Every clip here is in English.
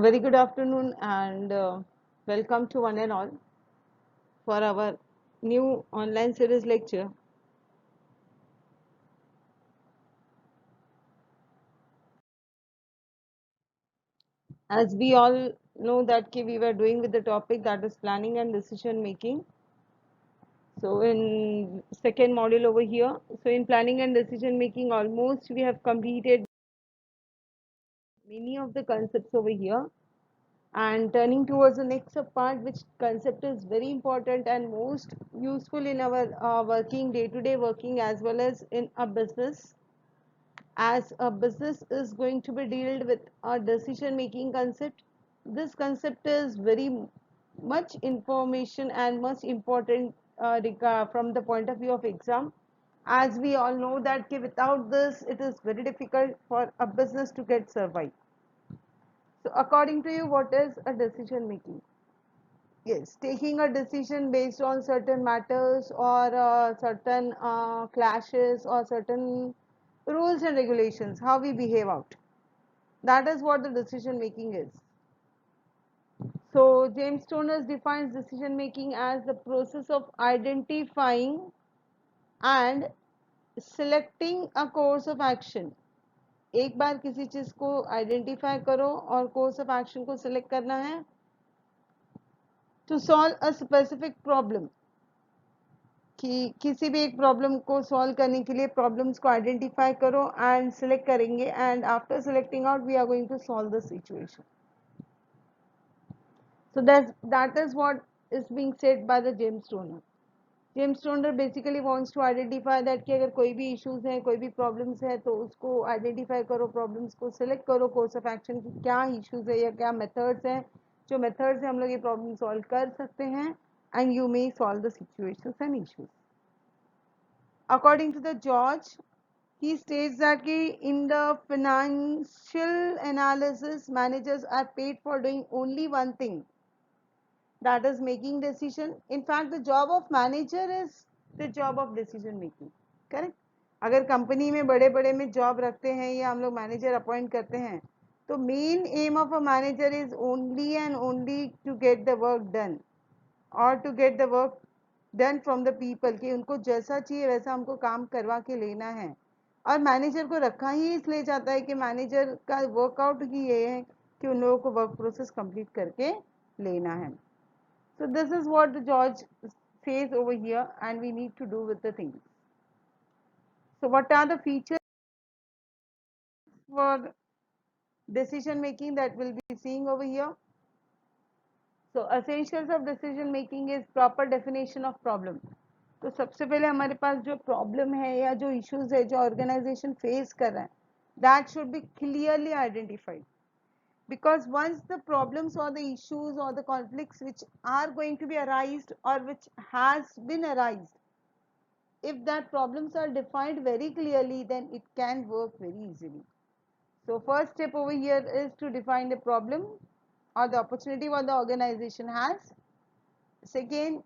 Very good afternoon and welcome to one and all for our new online series lecture. As we all know that we were doing with the topic that is planning and decision making. So in second module over here, so in planning and decision making almost we have completed many of the concepts over here. And turning towards the next part, which concept is very important and most useful in our working day-to-day working as well as in a business, as a business is going to be dealt with a decision making concept. This concept is very much information and much important from the point of view of exam, as we all know that without this it is very difficult for a business to get survive. So according to you, what is a decision making? Yes, taking a decision based on certain matters or certain clashes or certain rules and regulations, how we behave out. That is what the decision making is. So James Stoner defines decision making as the process of identifying and selecting a course of action. एक बार किसी चीज को identify करो और course of action को select करना है to solve a specific problem, कि किसी भी एक प्रॉब्लम को सॉल्व करने के लिए प्रॉब्लम्स को आइडेंटिफाई करो एंड सिलेक्ट करेंगे, and after selecting out we are going to solve the situation. So that is what is being said by the James Stoner. James Stoner basically wants to identify that कि अगर कोई भी issues है, कोई भी problems है, तो उसको identify करो, problems को select करो, course of action की क्या issues है या क्या methods हैं, जो methods से हम लोग ये problem solve कर सकते हैं, and you may solve the situations and issues. According to the George, he states that in the financial analysis, managers are paid for doing only one thing, that is making decision. In fact, the job of manager is the job of decision making. Correct? अगर company में बड़े बड़े में job रखते हैं या हम लोग मैनेजर अपॉइंट करते हैं, तो main aim of a manager is only and only to get the work done, और to get the work done from the people, कि उनको जैसा चाहिए वैसा हमको काम करवा के लेना है. और मैनेजर को रखा ही इसलिए जाता है कि मैनेजर का वर्कआउट ही ये है कि उन लोगों को वर्क प्रोसेस कंप्लीट करके लेना है. So this is what the George says over here, and we need to do with the things. So what are the features for decision making that we'll be seeing over here? So essentials of decision making is proper definition of problem. तो सबसे पहले हमारे पास जो problem है या जो issues है जो ऑर्गेनाइजेशन फेस कर रहा है, that should be clearly identified, because once the problems or the issues or the conflicts which are going to be arised or which has been arised, if that problems are defined very clearly, then it can work very easily. So first step over here is to define the problem or the opportunity what the organization has. Second,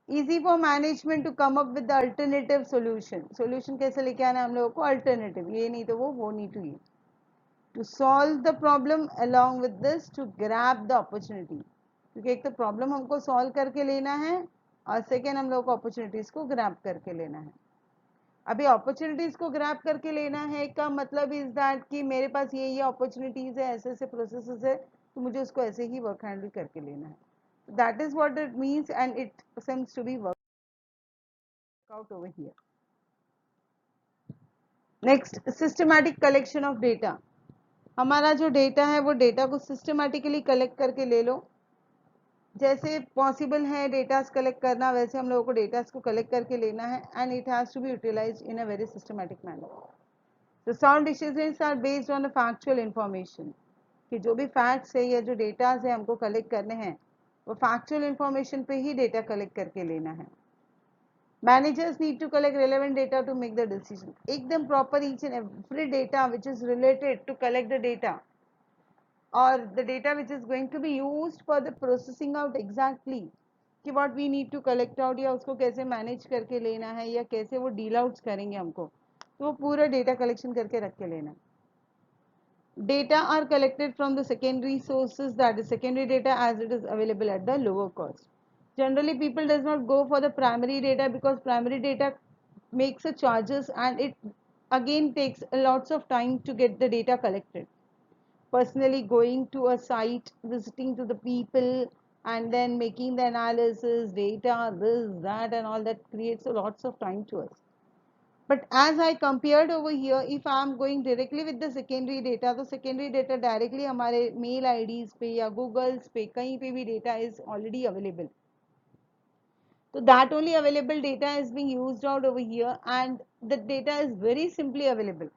easy for management to come up with the alternative solution. Solution कैसे लेके आना हम लोगों को? Alternative, ये नहीं तो वो नहीं तो ये. To solve the problem, along with this to grab the opportunity, क्योंकि एक तो प्रॉब्लम हमको सॉल्व करके लेना है और सेकेंड हम लोग को अपॉर्चुनिटीज को ग्रैब करके लेना है. अभी अपॉर्चुनिटीज को ग्रैब करके लेना है का मतलब इज दैट कि मेरे पास ये अपॉर्चुनिटीज है, ऐसे ऐसे प्रोसेसेस है, तो मुझे उसको ऐसे ही वर्क हैंडल करके लेना है. That is what it means and it seems to be work out over here. Next, systematic collection of data. हमारा जो डेटा है वो डेटा को सिस्टमैटिकली कलेक्ट करके ले लो. जैसे पॉसिबल है डेटास कलेक्ट करना, वैसे हम लोगों को डेटास को कलेक्ट करके लेना है, and it has to be utilised in a very systematic manner. तो sound decisions are based on the factual information, कि जो भी फैक्ट्स है या जो डेटास है हमको कलेक्ट करने हैं वो फैक्चुअल इंफॉर्मेशन पे ही डेटा कलेक्ट करके लेना है. Managers need to collect relevant data to make the decision. एकदम proper each and every data which is related to collect the data, or the data which is going to be used for the processing out exactly कि what we need to collect out, या उसको कैसे manage करके लेना है या कैसे वो डील आउट्स करेंगे हमको, तो वो पूरा डेटा कलेक्शन करके रख के लेना. Data are collected from the secondary sources, that is secondary data, as it is available at the lower cost. Generally people does not go for the primary data because primary data makes a charges and it again takes lots of time to get the data collected. Personally going to a site, visiting to the people, and then making the analysis, data, this, that, and all that creates a lots of time to us. But as I compared over here, if I am going directly with the secondary data, तो secondary data directly हमारे mail IDs पे या Googles पे कहीं पे भी data is already available. So that only available data is being used out over here, and the data is very simply available.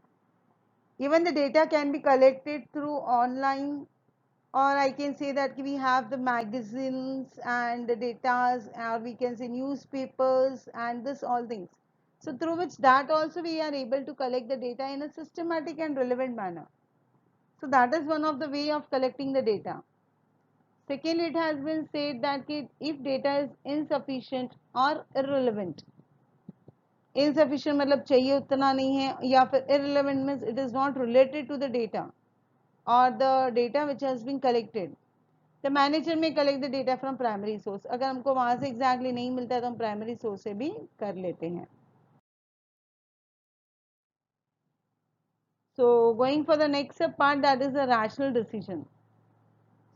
Even the data can be collected through online, or I can say that we have the magazines and the datas, or we can say newspapers and this all things. So through which that also we are able to collect the data in a systematic and relevant manner. So that is one of the way of collecting the data. Second, it has been said that if data is insufficient or irrelevant, insufficient मतलब चाहिए उतना नहीं है, या फिर irrelevant means it is not related to the data or the data which has been collected. The manager may collect the data from primary source. अगर हमको वहां से exactly नहीं मिलता है तो हम primary source से भी कर लेते हैं. So going for the next part, that is the rational decision.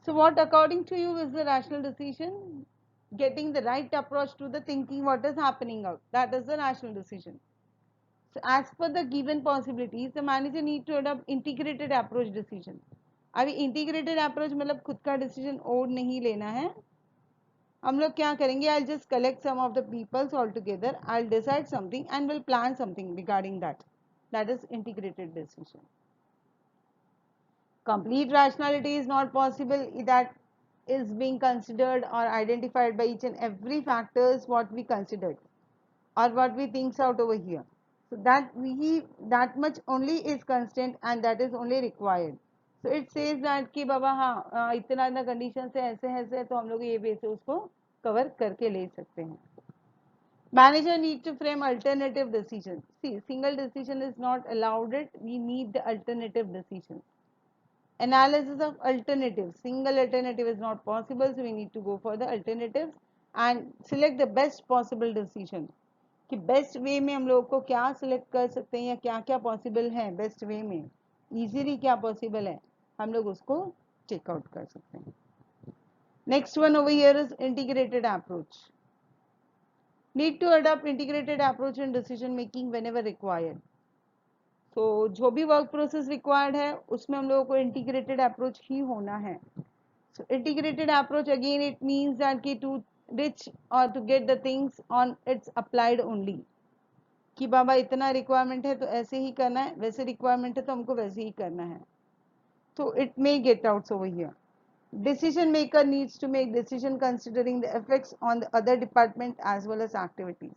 So what according to you is the rational decision? Getting the right approach to the thinking what is happening out. That is the rational decision. So as per the given possibilities, the manager need to adopt integrated approach decision. अभी integrated approach मतलब खुद का decision और नहीं लेना है. हम लोग क्या करेंगे, I'll just collect some of the peoples all together, I'll decide something and will plan something regarding that. That is integrated decision. Complete rationality is not possible. That is being considered or identified by each and every factors what we considered or what we thinks out over here. So that much only is constant and that is only required. So it says that कि बाबा हाँ इतना इतना condition से ऐसे तो हम लोग ये वे से उसको कवर करके ले सकते हैं. Manager need to frame alternative decisions. See, single decision is not allowed. We need the alternative decision. Analysis of alternatives. Single alternative is not possible, so we need to go for the alternatives and select the best possible decision. कि best way में हम लोग को क्या select कर सकते हैं या क्या क्या पॉसिबल है बेस्ट वे में, इजीली क्या पॉसिबल है हम लोग उसको चेकआउट कर सकते हैं. Next one over here is integrated approach. Need to adopt integrated approach in decision making whenever required. तो जो भी वर्क प्रोसेस रिक्वायर्ड है उसमें हम लोगों को इंटीग्रेटेड अप्रोच ही होना है. So integrated approach again it means that कि to reach or to get the things on its applied only. कि बाबा इतना रिक्वायरमेंट है तो ऐसे ही करना है, वैसे रिक्वायरमेंट है तो हमको वैसे ही करना है. तो it may get out over here. Decision maker needs to make decision considering the effects on the other department as well as activities.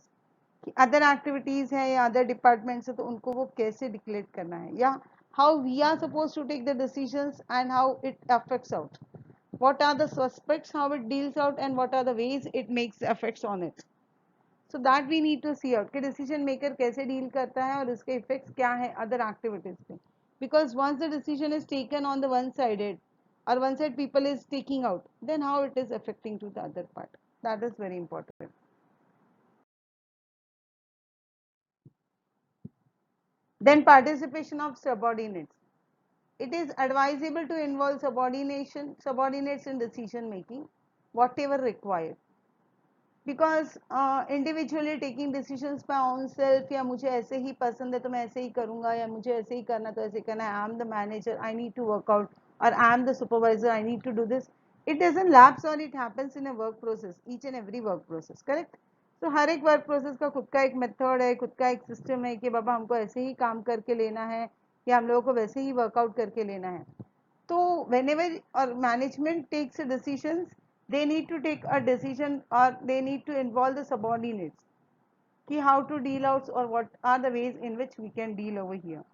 कि अदर एक्टिविटीज है या अदर डिपार्टमेंट्स है तो उनको वो कैसे डिक्लेयर करना है, या how we are suppose to take the decisions and how it affects out. What are the suspects, how it deals out, and what are the ways it makes effects on it. So that we need to see out कि decision maker कैसे deal करता है और उसके effects क्या है other activities पे. Because once the decision is taken on the one sided or one side people is taking out, then how it is affecting to the other part. That is very important. Then participation of subordinates. It is advisable to involve subordinates in decision making, whatever required. Because individually taking decisions bye on self, या मुझे ऐसे ही पसंद है तो मैं ऐसे ही करूंगा, या मुझे ऐसे ही करना तो ऐसे करना है, I am the manager I need to work out, और I am the supervisor I need to do this. It doesn't lapse और it happens in a work process, each and every work process. Correct. तो हर एक work process का खुद का एक method है, खुद का एक सिस्टम है कि बाबा हमको ऐसे ही काम करके लेना है या हम लोगों को वैसे ही वर्कआउट करके लेना है. तो whenever or management takes a decisions, they need to take a decision or they need to involve the subordinates कि how to deal out or what are the ways in which we can deal over here.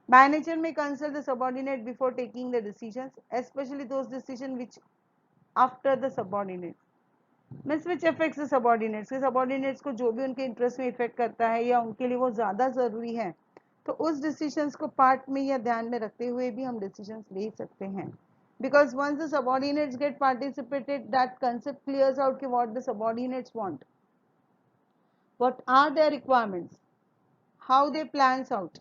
Manager may consult the subordinate before taking the decisions, especially those decisions which after the subordinates. Means which affects the subordinates. कि subordinates को जो भी उनके interest में effect करता है या उनके लिए वो ज़्यादा ज़रूरी है, तो उस डिसीजंस को पार्ट में या ध्यान में रखते हुए भी हम डिसीजंस ले सकते हैं, because once the subordinates get participated that concept clears out कि what the subordinates want, what are their requirements, how they plans out,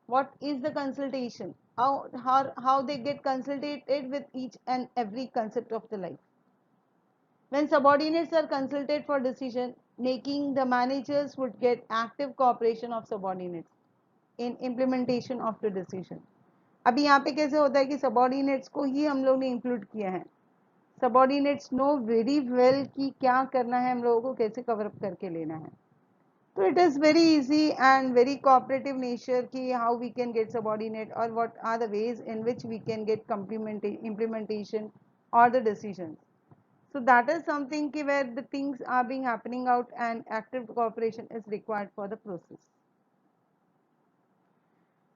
what is the consultation, how they get consulted with each and every concept of the life. When subordinates are consulted for decision making, the managers would get active cooperation of subordinates in implementation of the decision. अभी यहाँ पे कैसे होता है कि subordinates को ही हम लोग ने इंक्लूड किया है, सबऑर्डिनेट्स नो वेरी वेल कि क्या करना है, हम लोगों को कैसे कवर अप करके लेना है. So it is very easy and very cooperative nature ki how we can get subordinate or what are the ways in which we can get implementation or the decisions. So that is something ki where the things are being happening out and active cooperation is required for the process.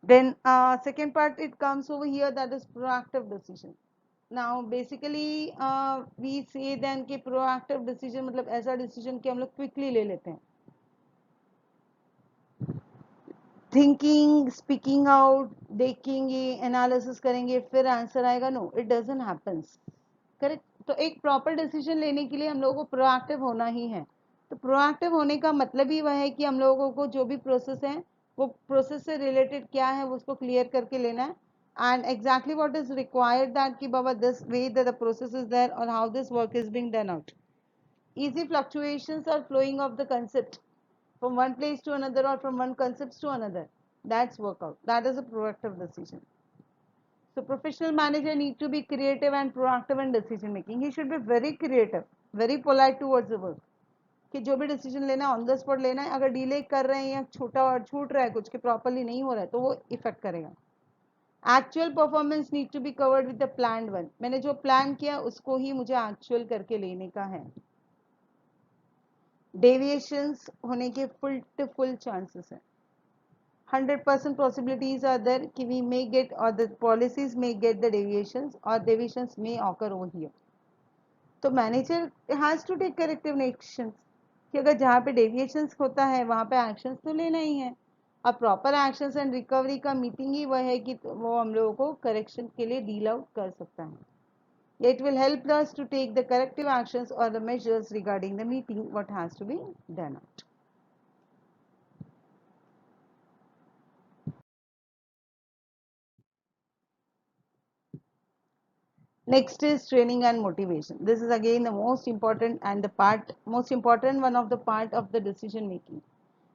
Then second part it comes over here, that is proactive decision. Now basically we say then कि proactive decision मतलब ऐसा decision कि हम लोग quickly ले लेते हैं. Thinking, speaking out, देखेंगे, एनालिसिस करेंगे, फिर आंसर आएगा, no it doesn't happens. Correct. तो एक प्रॉपर डिसीजन लेने के लिए हम लोगों को प्रोएक्टिव होना ही है. तो प्रोएक्टिव होने का मतलब ही वह है कि हम लोगों को जो भी प्रोसेस है वो प्रोसेस से रिलेटेड क्या है वो उसको क्लियर करके लेना है, and exactly what is required that कि बाबा this way the process is there और how this work is being done out. Easy fluctuations or flowing of the concept from one place to another or from one concept to another, that's workout, that is a proactive decision. So professional manager need to be creative and proactive in decision making. He should be very creative, very polite towards the work कि जो भी decision लेना है on the spot लेना है. अगर delay कर रहे हैं या छोटा और छूट रहा है कुछ के प्रॉपरली नहीं हो रहा है तो वो इफेक्ट करेगा. Actual performance need to be covered with the planned one. मैंने जो प्लान किया उसको ही मुझे एक्चुअल करके लेने का है. डेविएशंस होने के फुल चांसेस है. 100% possibilities are there कि we may get or the policies may get the deviations or deviations may occur over here. तो manager has to take corrective actions कि अगर जहाँ पे deviations होता है वहाँ पे actions तो लेना ही है. अब proper actions and recovery का meeting ही वह है कि वो हम लोगों को correction के लिए deal out कर सकता है. It will help us to take the corrective actions or the measures regarding the meeting what has to be done out. Next is training and motivation. This is again the most important and most important one of the part of the decision making,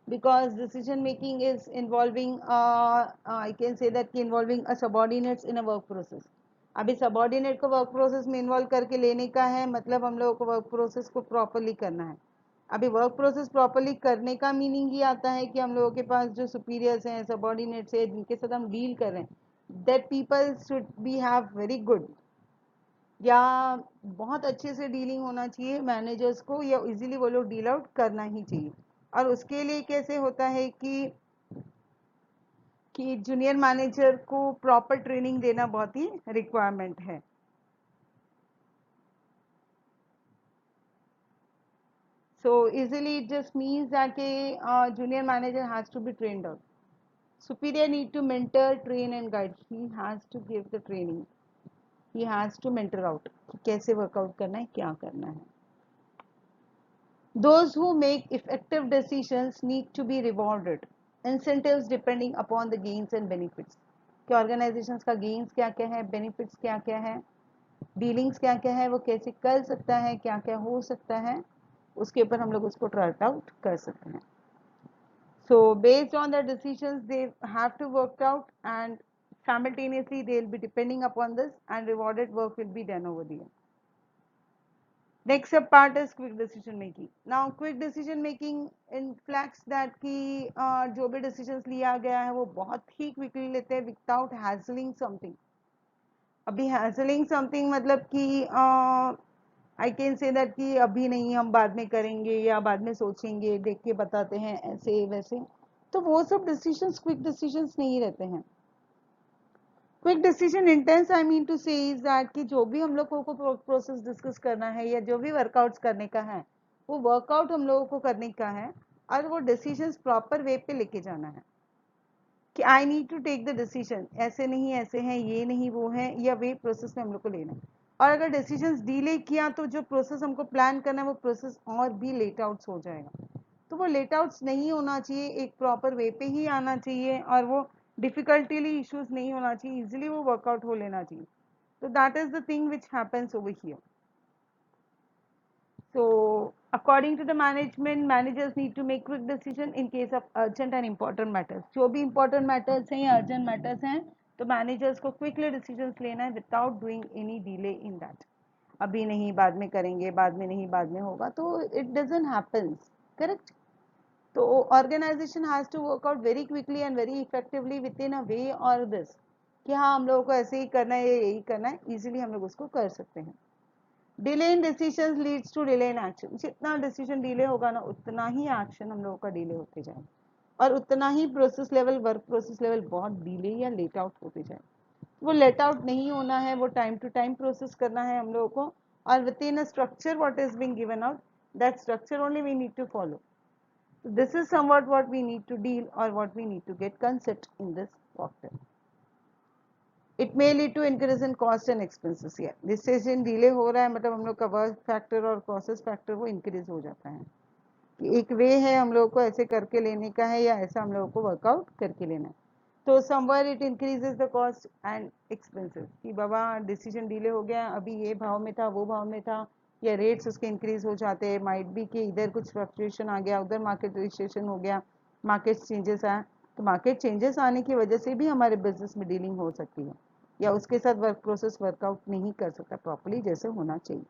because decision making is involving I can say that involving a subordinates in a work process. अभी subordinate को work process में involve करके लेने का है, मतलब हम लोगों को work process को properly करना है. अभी वर्क प्रोसेस प्रॉपरली करने का मीनिंग ये आता है कि हम लोगों के पास जो सुपीरियर्स हैं, सबऑर्डिनेट्स हैं, जिनके साथ हम डील कर रहे हैं, that people should be have very good या बहुत अच्छे से डीलिंग होना चाहिए मैनेजर्स को, या इजीली वो लोग डील आउट करना ही चाहिए. और उसके लिए कैसे होता है कि जूनियर मैनेजर को प्रॉपर ट्रेनिंग देना बहुत ही रिक्वायरमेंट है. So easily it just means that a junior manager has to be trained out. Superior need to mentor, train and guide. He has to give the training. He has to mentor out कि कैसे workout करना है, क्या करना है. Those who make effective decisions need to be rewarded. Incentives depending upon the gains and benefits. कि organizations का gains क्या क्या है, benefits क्या क्या है, dealings क्या क्या है, वो कैसे कर सकता है, क्या क्या हो सकता है, उसके ऊपर हम लोग उसको chart out कर सकते हैं. So based on the decisions they have to work out, and simultaneously they will be depending upon this and rewarded work will be done over there. Next up part is quick decision making. Now quick decision making inflects that कि जो भी decisions लिया गया है वो बहुत ही quickly लेते हैं without hassling something. अभी hassling something मतलब कि I can say that कि अभी नहीं, हम बाद में करेंगे या बाद में सोचेंगे, देख के बताते हैं, ऐसे वैसे, तो वो सब decisions quick decisions नहीं रहते हैं. Quick decision intense I mean to say is that कि जो भी हम लोग को प्रोसेस डिस्कस करना है या जो भी वर्कआउट्स करने का है वो वर्कआउट हम लोगों को करने का है और वो डिसीजंस प्रॉपर वे पे लेके जाना है. कि I need to take the decision, ऐसे नहीं ऐसे हैं, ये नहीं वो है, या वे प्रोसेस में हम लोग को लेना है। और अगर डिसीजंस डिले किया तो जो प्रोसेस हमको प्लान करना है वो प्रोसेस और भी लेट आउट्स हो जाएगा। तो वो लेट आउट्स नहीं होना चाहिए, एक प्रॉपर वे पे ही आना चाहिए, और वो डिफिकल्टीली इश्यूज नहीं होना चाहिए, इजीली वो वर्कआउट हो लेना चाहिए। तो that is the thing which happens over here. So, according to the management, managers need to make quick decision in case of urgent and important matters. जो भी important matters हैं या urgent matters हैं, तो managers को quickly decisions लेना है without doing any delay in that. अभी नहीं, बाद में करेंगे, बाद में नहीं, बाद में होगा, तो it doesn't happen, correct? तो organization has to work out very quickly and very effectively within a way or this, कि हाँ हम लोगों को ऐसे ही करना है, यही करना है, easily हम लोग उसको कर सकते हैं. Delay in decision leads to delay in action. जितना डिसीजन डिले होगा ना उतना ही एक्शन हम लोगों का डिले होते जाए, और उतना ही process level, work process level बहुत डिले या लेट आउट होते जाए. वो लेट आउट नहीं होना है, वो टाइम टू टाइम प्रोसेस करना है हम लोगों को, और within a structure what is being given out, that structure only we need to follow. This is somewhat what we need to deal और what we need to get concept in this quarter. It may lead to increase in cost and expenses. Decision delay हो रहा है मतलब हम लोग का work factor और process factor वो इंक्रीज हो जाता है, कि एक वे है हम लोग को ऐसे करके लेने का है या ऐसा हम लोगों को वर्कआउट करके लेना है. तो somewhere it increases the cost and expenses, कि बाबा डिसीजन डिले हो गया, अभी ये भाव में था, वो भाव में था, या रेट्स उसके इंक्रीज हो जाते हैं, माइट बी कि इधर कुछ फ्लक्चुएशन आ गया, उधर मार्केट रजिस्ट्रेशन हो गया, मार्केट चेंजेस आया. तो मार्केट चेंजेस आने की वजह से भी हमारे बिजनेस में डीलिंग हो सकती है, या उसके साथ वर्क प्रोसेस वर्कआउट नहीं कर सकता प्रॉपर्ली जैसे होना चाहिए.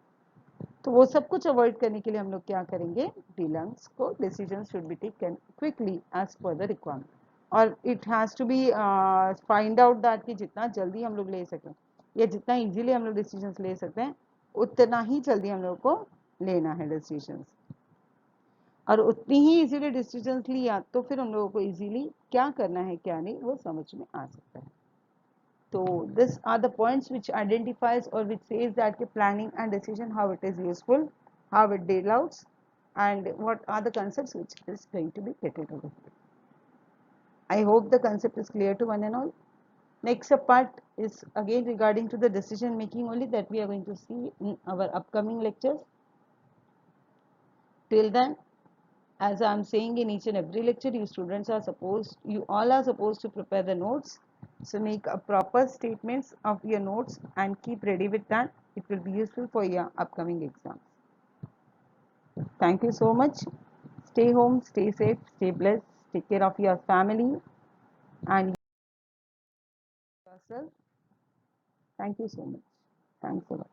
तो वो सब कुछ अवॉइड करने के लिए हम लोग क्या करेंगे, डीलर्स को decision should be taken quickly as per the requirement, और it has to be find out that कि जितना जल्दी हम लोग ले सकें या जितना इजीली हम लोग डिसीजंस ले सकते हैं उतना ही जल्दी हम लोग को लेना है डिसीजंस, और उतनी ही इजीली डिसीजंस लिया तो फिर हम लोगों को इजीली क्या करना है क्या नहीं वो समझ में आ सकता है. So these are the points which identifies or which says that the planning and decision how it is useful, how it deal outs, and what are the concepts which is going to be getting over here. I hope the concept is clear to one and all. Next part is again regarding to the decision making only, that we are going to see in our upcoming lectures. Till then, as I am saying in each and every lecture, you all are supposed to prepare the notes. So make a proper statements of your notes and keep ready with that. It will be useful for your upcoming exams. Thank you so much. Stay home, stay safe, stay blessed, take care of your family and yourself. Thank you so much. Thanks a lot.